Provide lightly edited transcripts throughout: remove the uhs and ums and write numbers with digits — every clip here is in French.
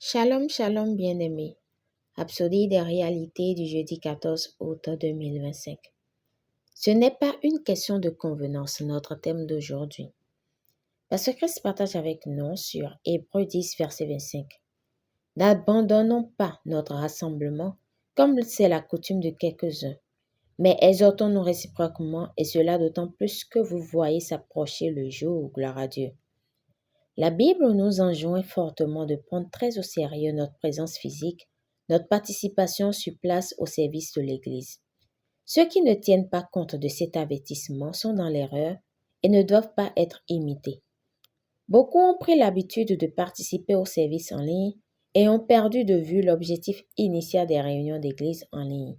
Shalom, shalom bien-aimés. Rhapsodie des réalités du jeudi 14 août 2025. Ce n'est pas une question de convenance, notre thème d'aujourd'hui. Parce que Christ partage avec nous sur Hébreux 10, verset 25. N'abandonnons pas notre rassemblement, comme c'est la coutume de quelques-uns, mais exhortons-nous réciproquement, et cela d'autant plus que vous voyez s'approcher le jour, gloire à Dieu. La Bible nous enjoint fortement de prendre très au sérieux notre présence physique, notre participation sur place au service de l'Église. Ceux qui ne tiennent pas compte de cet avertissement sont dans l'erreur et ne doivent pas être imités. Beaucoup ont pris l'habitude de participer au service en ligne et ont perdu de vue l'objectif initial des réunions d'Église en ligne.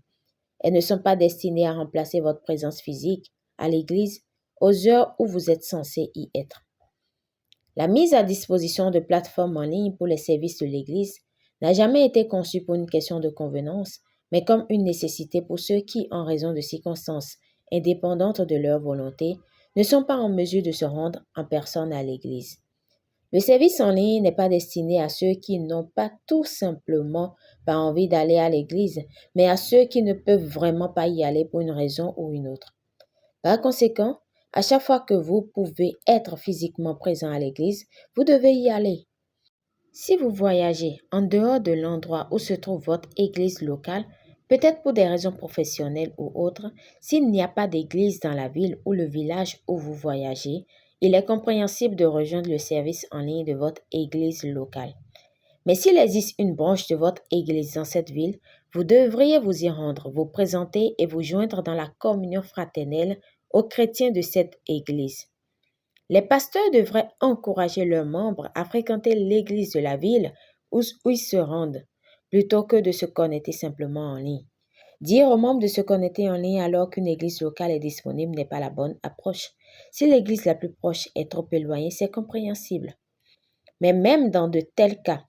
Elles ne sont pas destinées à remplacer votre présence physique à l'Église aux heures où vous êtes censé y être. La mise à disposition de plateformes en ligne pour les services de l'Église n'a jamais été conçue pour une question de convenance, mais comme une nécessité pour ceux qui, en raison de circonstances indépendantes de leur volonté, ne sont pas en mesure de se rendre en personne à l'Église. Le service en ligne n'est pas destiné à ceux qui n'ont pas tout simplement pas envie d'aller à l'Église, mais à ceux qui ne peuvent vraiment pas y aller pour une raison ou une autre. Par conséquent, à chaque fois que vous pouvez être physiquement présent à l'église, vous devez y aller. Si vous voyagez en dehors de l'endroit où se trouve votre église locale, peut-être pour des raisons professionnelles ou autres, s'il n'y a pas d'église dans la ville ou le village où vous voyagez, il est compréhensible de rejoindre le service en ligne de votre église locale. Mais s'il existe une branche de votre église dans cette ville, vous devriez vous y rendre, vous présenter et vous joindre dans la communion fraternelle aux chrétiens de cette église. Les pasteurs devraient encourager leurs membres à fréquenter l'église de la ville où ils se rendent, plutôt que de se connecter simplement en ligne. Dire aux membres de se connecter en ligne alors qu'une église locale est disponible n'est pas la bonne approche. Si l'église la plus proche est trop éloignée, c'est compréhensible. Mais même dans de tels cas,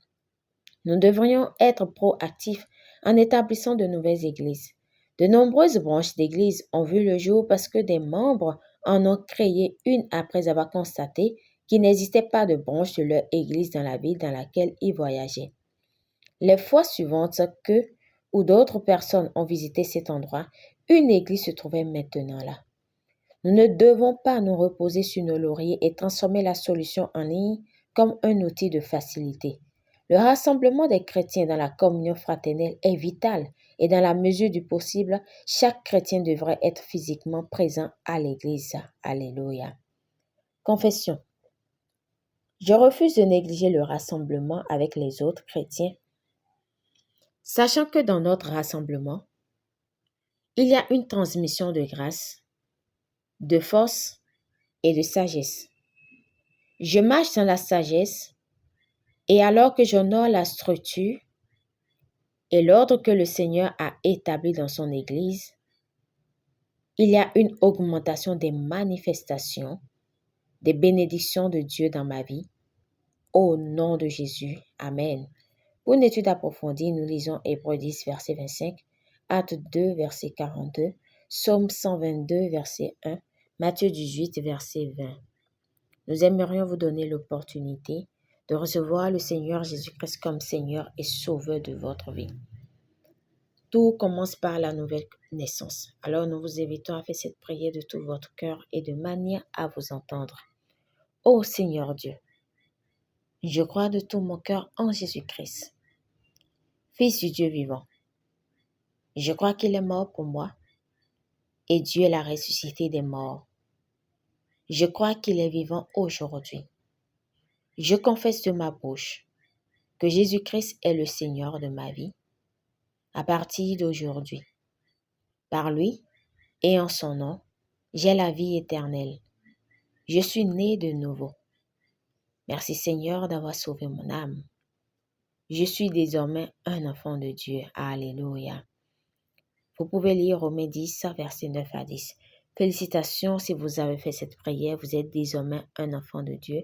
nous devrions être proactifs en établissant de nouvelles églises. De nombreuses branches d'églises ont vu le jour parce que des membres en ont créé une après avoir constaté qu'il n'existait pas de branche de leur église dans la ville dans laquelle ils voyageaient. Les fois suivantes que ou d'autres personnes ont visité cet endroit, une église se trouvait maintenant là. Nous ne devons pas nous reposer sur nos lauriers et transformer la solution en ligne comme un outil de facilité. Le rassemblement des chrétiens dans la communion fraternelle est vital et dans la mesure du possible, chaque chrétien devrait être physiquement présent à l'église. Alléluia. Confession. Je refuse de négliger le rassemblement avec les autres chrétiens, sachant que dans notre rassemblement, il y a une transmission de grâce, de force et de sagesse. Je marche dans la sagesse et alors que j'honore la structure et l'ordre que le Seigneur a établi dans son Église, il y a une augmentation des manifestations, des bénédictions de Dieu dans ma vie. Au nom de Jésus. Amen. Pour une étude approfondie, nous lisons Hébreux 10, verset 25, Actes 2, verset 42, Psaume 122, verset 1, Matthieu 18, verset 20. Nous aimerions vous donner l'opportunité de recevoir le Seigneur Jésus-Christ comme Seigneur et Sauveur de votre vie. Tout commence par la nouvelle naissance. Alors nous vous invitons à faire cette prière de tout votre cœur et de manière à vous entendre. Ô Seigneur Dieu, je crois de tout mon cœur en Jésus-Christ, Fils du Dieu vivant. Je crois qu'il est mort pour moi et Dieu l'a ressuscité des morts. Je crois qu'il est vivant aujourd'hui. Je confesse de ma bouche que Jésus-Christ est le Seigneur de ma vie à partir d'aujourd'hui. Par lui et en son nom, j'ai la vie éternelle. Je suis né de nouveau. Merci Seigneur d'avoir sauvé mon âme. Je suis désormais un enfant de Dieu. Alléluia. Vous pouvez lire Romains 10, versets 9 à 10. Félicitations si vous avez fait cette prière. Vous êtes désormais un enfant de Dieu.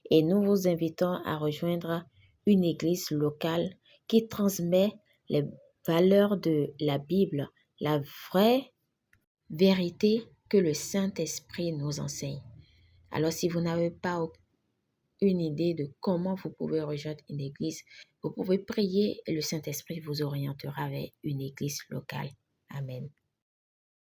Et nous vous invitons à rejoindre une église locale qui transmet les valeurs de la Bible, la vraie vérité que le Saint-Esprit nous enseigne. Alors si vous n'avez pas une idée de comment vous pouvez rejoindre une église, vous pouvez prier et le Saint-Esprit vous orientera vers une église locale. Amen.